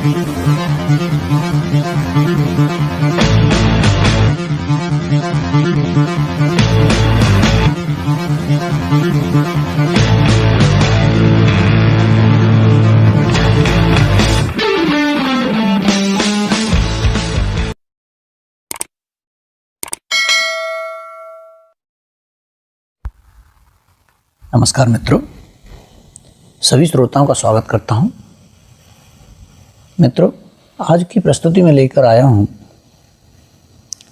नमस्कार मित्रों, सभी श्रोताओं का स्वागत करता हूं। मित्रों, आज की प्रस्तुति में लेकर आया हूं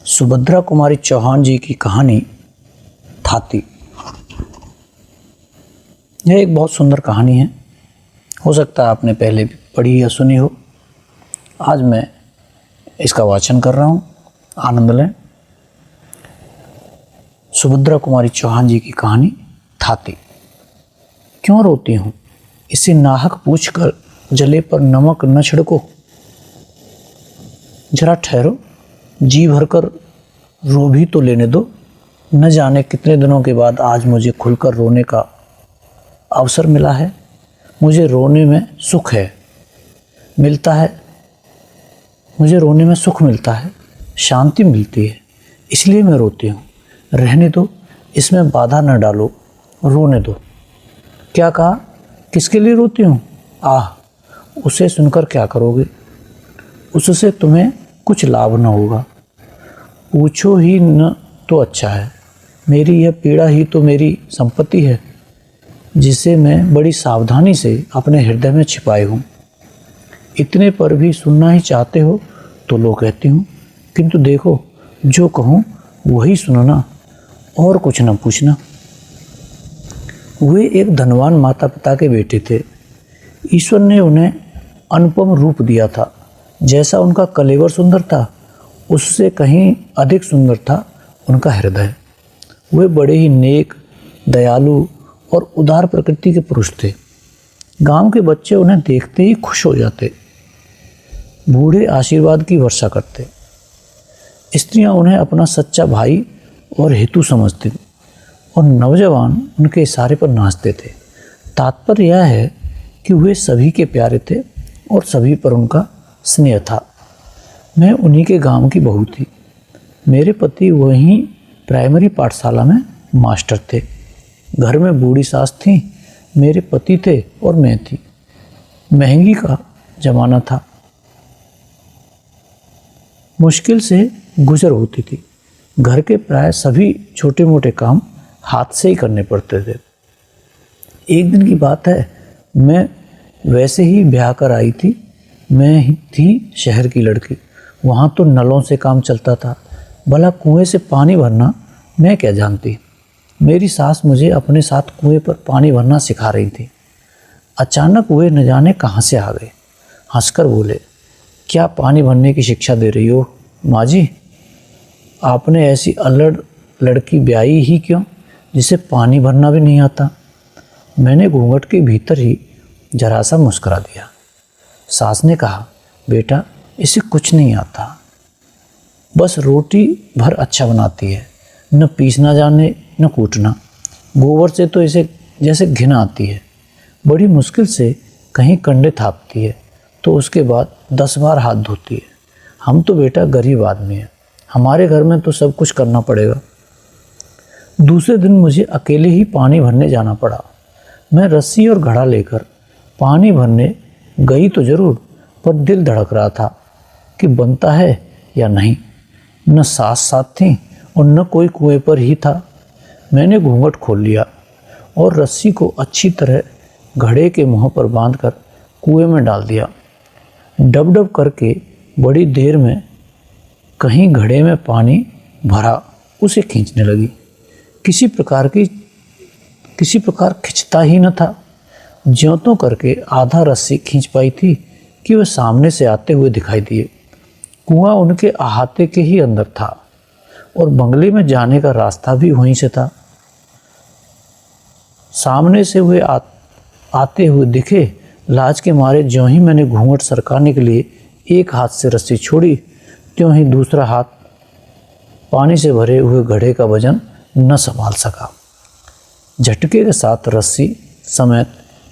सुभद्रा कुमारी चौहान जी की कहानी थाती। यह एक बहुत सुंदर कहानी है। हो सकता है आपने पहले भी पढ़ी या सुनी हो। आज मैं इसका वाचन कर रहा हूं, आनंद लें। सुभद्रा कुमारी चौहान जी की कहानी थाती। क्यों रोती हूँ, इसे नाहक पूछकर जले पर नमक न छिड़को। जरा ठहरो, जी भरकर रो भी तो लेने दो। न जाने कितने दिनों के बाद आज मुझे खुलकर रोने का अवसर मिला है। मुझे रोने में सुख मिलता है, मुझे रोने में सुख मिलता है, शांति मिलती है, इसलिए मैं रोती हूँ। रहने दो, इसमें बाधा न डालो, रोने दो। क्या कहा, किसके लिए रोती हूँ? उसे सुनकर क्या करोगे? उससे तुम्हें कुछ लाभ न होगा। पूछो ही न तो अच्छा है। मेरी यह पीड़ा ही तो मेरी संपत्ति है, जिसे मैं बड़ी सावधानी से अपने हृदय में छिपाई हूँ। इतने पर भी सुनना ही चाहते हो तो लो कहती हूँ, किंतु देखो जो कहूँ वही सुनना और कुछ न पूछना। वे एक धनवान माता पिता के बेटे थे। ईश्वर ने उन्हें अनुपम रूप दिया था। जैसा उनका कलेवर सुंदर था, उससे कहीं अधिक सुंदर था उनका हृदय। वे बड़े ही नेक, दयालु और उदार प्रकृति के पुरुष थे। गांव के बच्चे उन्हें देखते ही खुश हो जाते। बूढ़े आशीर्वाद की वर्षा करते। स्त्रियां उन्हें अपना सच्चा भाई और हेतु समझती और नौजवान उनके इशारे पर नाचते थे। तात्पर्य यह है कि वे सभी के प्यारे थे और सभी पर उनका स्नेह था। मैं उन्हीं के गांव की बहू थी। मेरे पति वहीं प्राइमरी पाठशाला में मास्टर थे। घर में बूढ़ी सास थी, मेरे पति थे और मैं थी। महंगी का जमाना था, मुश्किल से गुजर होती थी। घर के प्राय सभी छोटे मोटे काम हाथ से ही करने पड़ते थे। एक दिन की बात है, मैं वैसे ही ब्याह कर आई थी। मैं ही थी शहर की लड़की। वहाँ तो नलों से काम चलता था, भला कुएं से पानी भरना मैं क्या जानती। मेरी सास मुझे अपने साथ कुएं पर पानी भरना सिखा रही थी। अचानक वे न जाने कहाँ से आ गए। हंसकर बोले, क्या पानी भरने की शिक्षा दे रही हो माँ जी? आपने ऐसी अल्लड़ लड़की ब्याई ही क्यों, जिसे पानी भरना भी नहीं आता? मैंने घूंघट के भीतर ही जरा सा मुस्कुरा दिया। सास ने कहा, बेटा इसे कुछ नहीं आता, बस रोटी भर अच्छा बनाती है। न पीसना जाने न कूटना। गोबर से तो इसे जैसे घिन आती है। बड़ी मुश्किल से कहीं कंडे थापती है तो उसके बाद 10 बार हाथ धोती है। हम तो बेटा गरीब आदमी हैं, हमारे घर में तो सब कुछ करना पड़ेगा। दूसरे दिन मुझे अकेले ही पानी भरने जाना पड़ा। मैं रस्सी और घड़ा लेकर पानी भरने गई तो जरूर, पर दिल धड़क रहा था कि बनता है या नहीं। न सास साथ थी और न कोई कुएं पर ही था। मैंने घूंघट खोल लिया और रस्सी को अच्छी तरह घड़े के मुंह पर बांधकर कुएं में डाल दिया। डब डब करके बड़ी देर में कहीं घड़े में पानी भरा उसे खींचने लगी। किसी प्रकार खिंचता ही न था। ज्यों करके आधा रस्सी खींच पाई थी कि वह सामने से आते हुए दिखाई दिए। कुआं उनके अहाते के ही अंदर था और बंगले में जाने का रास्ता भी वहीं से था। सामने से वे आते हुए दिखे। लाज के मारे ज्यों ही मैंने घूंघट सरकाने के लिए एक हाथ से रस्सी छोड़ी, त्यों ही दूसरा हाथ पानी से भरे हुए घड़े का वजन न संभाल सका। झटके के साथ रस्सी समेत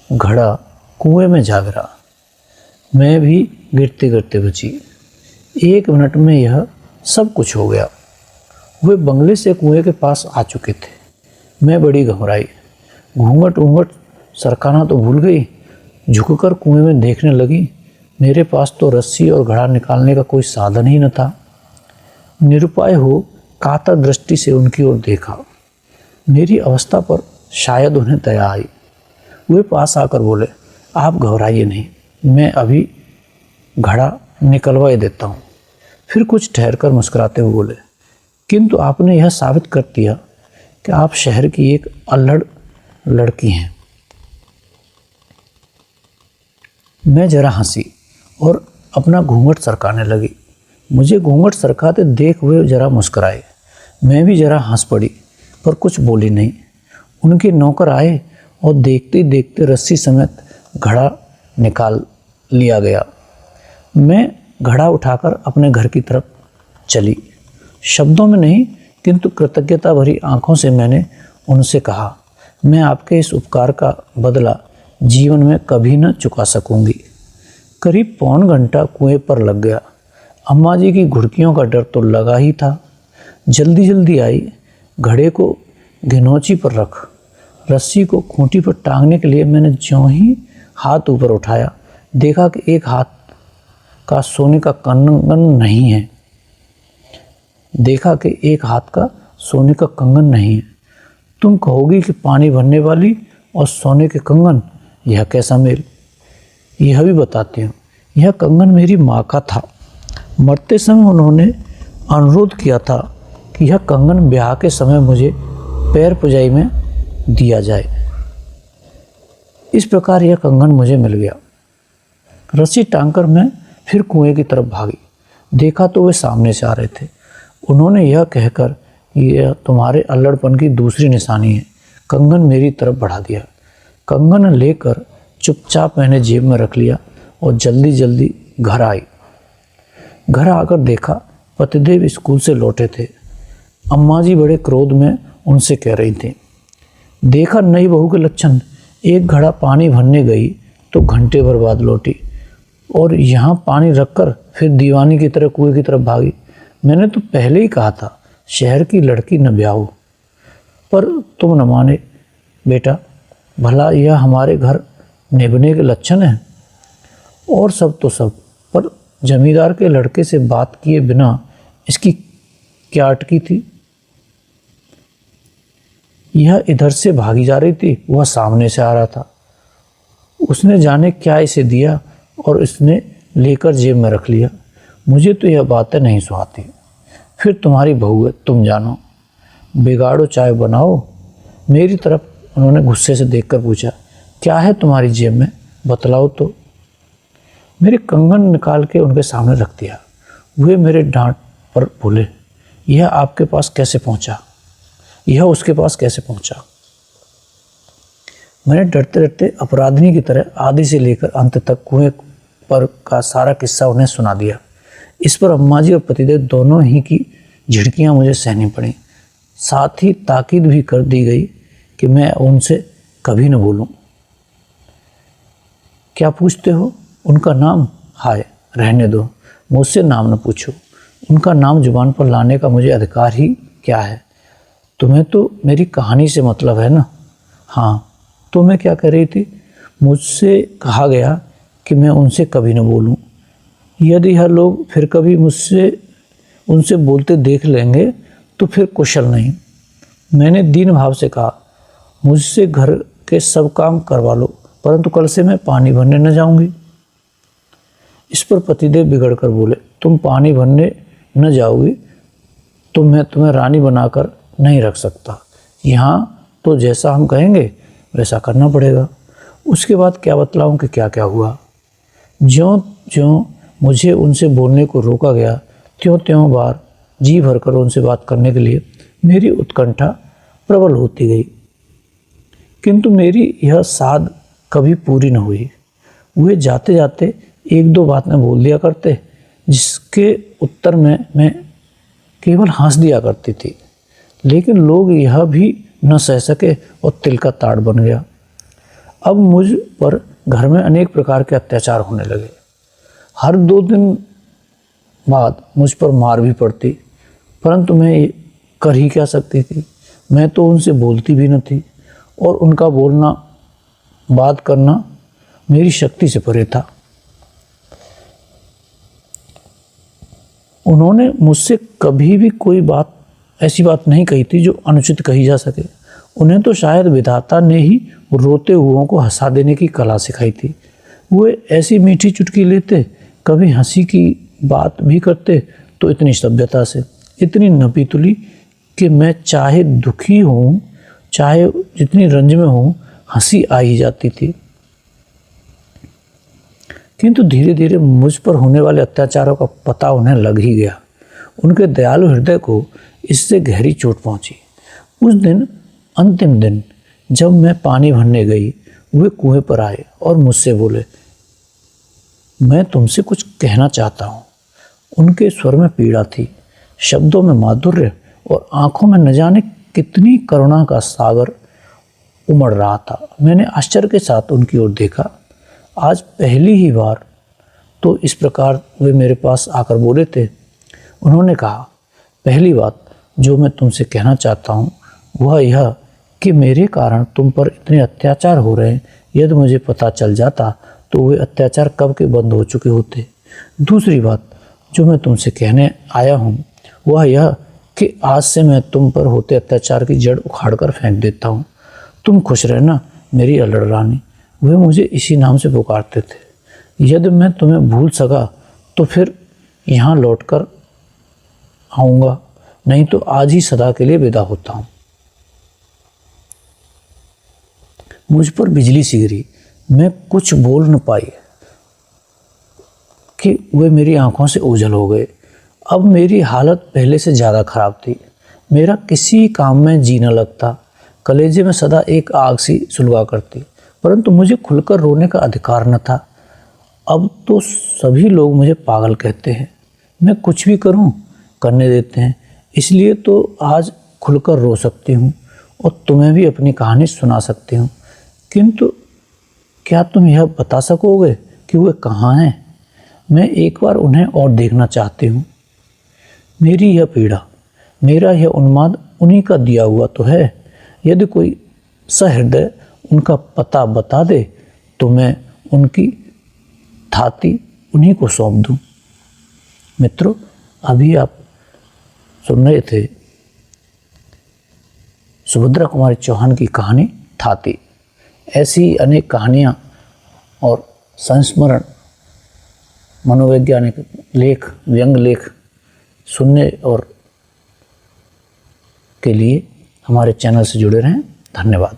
घड़ा कुएं में जा गिरा। मैं भी गिरते गिरते बची। 1 मिनट में यह सब कुछ हो गया। वे बंगले से कुएं के पास आ चुके थे। मैं बड़ी घबराई। घूंघट ऊंघट सरकाना तो भूल गई। झुककर कुएं में देखने लगी। मेरे पास तो रस्सी और घड़ा निकालने का कोई साधन ही न था। निरुपाय हो कातर दृष्टि से उनकी ओर देखा। मेरी अवस्था पर शायद उन्हें दया आई। वे पास आकर बोले, आप घबराइए नहीं, मैं अभी घड़ा निकलवा देता हूँ। फिर कुछ ठहरकर मुस्कुराते हुए बोले, किंतु आपने यह साबित कर दिया कि आप शहर की एक अल्हड़ लड़की हैं। मैं जरा हंसी और अपना घूंघट सरकाने लगी। मुझे घूंघट सरकाते देख हुए जरा मुस्कुराए। मैं भी जरा हंस पड़ी, पर कुछ बोली नहीं। उनके नौकर आए और देखते देखते रस्सी समेत घड़ा निकाल लिया गया। मैं घड़ा उठाकर अपने घर की तरफ चली। शब्दों में नहीं, किंतु कृतज्ञता भरी आंखों से मैंने उनसे कहा, मैं आपके इस उपकार का बदला जीवन में कभी न चुका सकूंगी। करीब पौन घंटा कुएं पर लग गया। अम्मा जी की घुड़कियों का डर तो लगा ही था। जल्दी जल्दी आई। घड़े को घिनौची पर रख रस्सी को खूंटी पर टांगने के लिए मैंने ज्यों ही हाथ ऊपर उठाया, देखा कि एक हाथ का सोने का कंगन नहीं है। तुम कहोगी कि पानी भरने वाली और सोने के कंगन, यह कैसा मेल? यह भी बताती हूँ। यह कंगन मेरी माँ का था। मरते समय उन्होंने अनुरोध किया था कि यह कंगन ब्याह के समय मुझे पैर पुजाई में दिया जाए। इस प्रकार यह कंगन मुझे मिल गया। रस्सी टांगकर मैं फिर कुएं की तरफ भागी। देखा तो वे सामने से आ रहे थे। उन्होंने यह कहकर यह तुम्हारे अल्लड़पन की दूसरी निशानी है, कंगन मेरी तरफ बढ़ा दिया। कंगन लेकर चुपचाप मैंने जेब में रख लिया और जल्दी जल्दी घर आई। घर आकर देखा पतिदेव स्कूल से लौटे थे। अम्मा जी बड़े क्रोध में उनसे कह रही थी, देखा नई बहू के लक्षण। एक घड़ा पानी भरने गई तो घंटे भर बाद लौटी और यहाँ पानी रखकर फिर दीवानी की तरह कुएं की तरफ भागी। मैंने तो पहले ही कहा था शहर की लड़की न ब्याहो, पर तुम न माने। बेटा, भला यह हमारे घर निभने के लक्षण हैं? और सब तो सब, पर जमींदार के लड़के से बात किए बिना इसकी क्या अटकी थी? यह इधर से भागी जा रही थी, वह सामने से आ रहा था। उसने जाने क्या इसे दिया और इसने लेकर जेब में रख लिया। मुझे तो यह बातें नहीं सुहाती। फिर तुम्हारी बहू है, तुम जानो। बिगाड़ो चाय बनाओ। मेरी तरफ उन्होंने गुस्से से देखकर पूछा, क्या है तुम्हारी जेब में, बतलाओ तो। मेरे कंगन निकाल के उनके सामने रख दिया। वे मेरे डांट पर बोले, यह आपके पास कैसे पहुंचा? यह उसके पास कैसे पहुंचा? मैंने डरते डरते अपराधिनी की तरह आदि से लेकर अंत तक कुएं पर का सारा किस्सा उन्हें सुना दिया। इस पर अम्मा जी और पतिदेव दोनों ही की झिड़कियां मुझे सहनी पड़ी। साथ ही ताकीद भी कर दी गई कि मैं उनसे कभी न बोलूं। क्या पूछते हो? उनका नाम? हाय, रहने दो, मुझसे नाम न पूछो। उनका नाम जुबान पर लाने का मुझे अधिकार ही क्या है? तुम्हें तो मेरी कहानी से मतलब है ना? हाँ, तो मैं क्या कह रही थी? मुझसे कहा गया कि मैं उनसे कभी न बोलूं। यदि यह लोग फिर कभी उनसे बोलते देख लेंगे तो फिर कुशल नहीं। मैंने दीन भाव से कहा, मुझसे घर के सब काम करवा लो, परंतु कल से मैं पानी भरने न जाऊंगी। इस पर पतिदेव बिगड़ कर बोले, तुम पानी भरने न जाओगी तो मैं तुम्हें रानी बनाकर नहीं रख सकता। यहाँ तो जैसा हम कहेंगे वैसा करना पड़ेगा। उसके बाद क्या बतलाऊं कि क्या क्या हुआ। ज्यों ज्यों मुझे उनसे बोलने को रोका गया, त्यों त्यों बार जी भरकर उनसे बात करने के लिए मेरी उत्कंठा प्रबल होती गई। किंतु मेरी यह साध कभी पूरी न हुई। वे जाते जाते एक दो बातें बोल दिया करते, जिसके उत्तर में मैं केवल हंस दिया करती थी। लेकिन लोग यह भी न सह सके और तिल का ताड़ बन गया। अब मुझ पर घर में अनेक प्रकार के अत्याचार होने लगे। हर 2 दिन बाद मुझ पर मार भी पड़ती, परंतु मैं ये कर ही क्या सकती थी। मैं तो उनसे बोलती भी न थी और उनका बोलना बात करना मेरी शक्ति से परे था। उन्होंने मुझसे कभी भी कोई बात ऐसी बात नहीं कही थी जो अनुचित कही जा सके। उन्हें तो शायद विधाता ने ही रोते हुओं को हंसा देने की कला सिखाई थी। वो ऐसी मीठी चुटकी लेते, कभी हंसी की बात भी करते तो इतनी सभ्यता से, इतनी नपीतुली कि मैं चाहे दुखी हूँ, चाहे जितनी रंज में हूँ, हंसी आ ही जाती थी। किंतु धीरे धीरे मुझ पर होने वाले अत्याचारों का पता उन्हें लग ही गया। उनके दयालु हृदय को इससे गहरी चोट पहुंची। उस दिन अंतिम दिन जब मैं पानी भरने गई, वे कुएं पर आए और मुझसे बोले, मैं तुमसे कुछ कहना चाहता हूँ। उनके स्वर में पीड़ा थी, शब्दों में माधुर्य और आंखों में न जाने कितनी करुणा का सागर उमड़ रहा था। मैंने आश्चर्य के साथ उनकी ओर देखा। आज पहली ही बार तो इस प्रकार वे मेरे पास आकर बोले थे। उन्होंने कहा, पहली बात जो मैं तुमसे कहना चाहता हूँ वह यह कि मेरे कारण तुम पर इतने अत्याचार हो रहे हैं। यदि मुझे पता चल जाता तो वे अत्याचार कब के बंद हो चुके होते। दूसरी बात जो मैं तुमसे कहने आया हूँ वह यह कि आज से मैं तुम पर होते अत्याचार की जड़ उखाड़ कर फेंक देता हूँ। तुम खुश रहना मेरी अल्लड़ रानी। वे मुझे इसी नाम से पुकारते थे। यदि मैं तुम्हें भूल सका तो फिर यहाँ लौटकर आऊँगा, नहीं तो आज ही सदा के लिए विदा होता हूँ। मुझ पर बिजली सी गिरी। मैं कुछ बोल न पाई कि वे मेरी आंखों से ओझल हो गए। अब मेरी हालत पहले से ज़्यादा खराब थी। मेरा किसी काम में जी न लगता। कलेजे में सदा एक आग सी सुलगा करती, परंतु मुझे खुलकर रोने का अधिकार न था। अब तो सभी लोग मुझे पागल कहते हैं। मैं कुछ भी करूं करने देते हैं, इसलिए तो आज खुलकर रो सकती हूं और तुम्हें भी अपनी कहानी सुना सकती हूं। किंतु क्या तुम यह बता सकोगे कि वे कहाँ हैं? मैं एक बार उन्हें और देखना चाहती हूँ। मेरी यह पीड़ा, मेरा यह उन्माद उन्हीं का दिया हुआ तो है। यदि कोई सहृदय उनका पता बता दे तो मैं उनकी थाती उन्हीं को सौंप दूं। मित्रों, अभी आप सुन रहे थे सुभद्रा कुमारी चौहान की कहानी थाती। ऐसी अनेक कहानियाँ और संस्मरण, मनोवैज्ञानिक लेख, व्यंग लेख सुनने और के लिए हमारे चैनल से जुड़े रहें। धन्यवाद।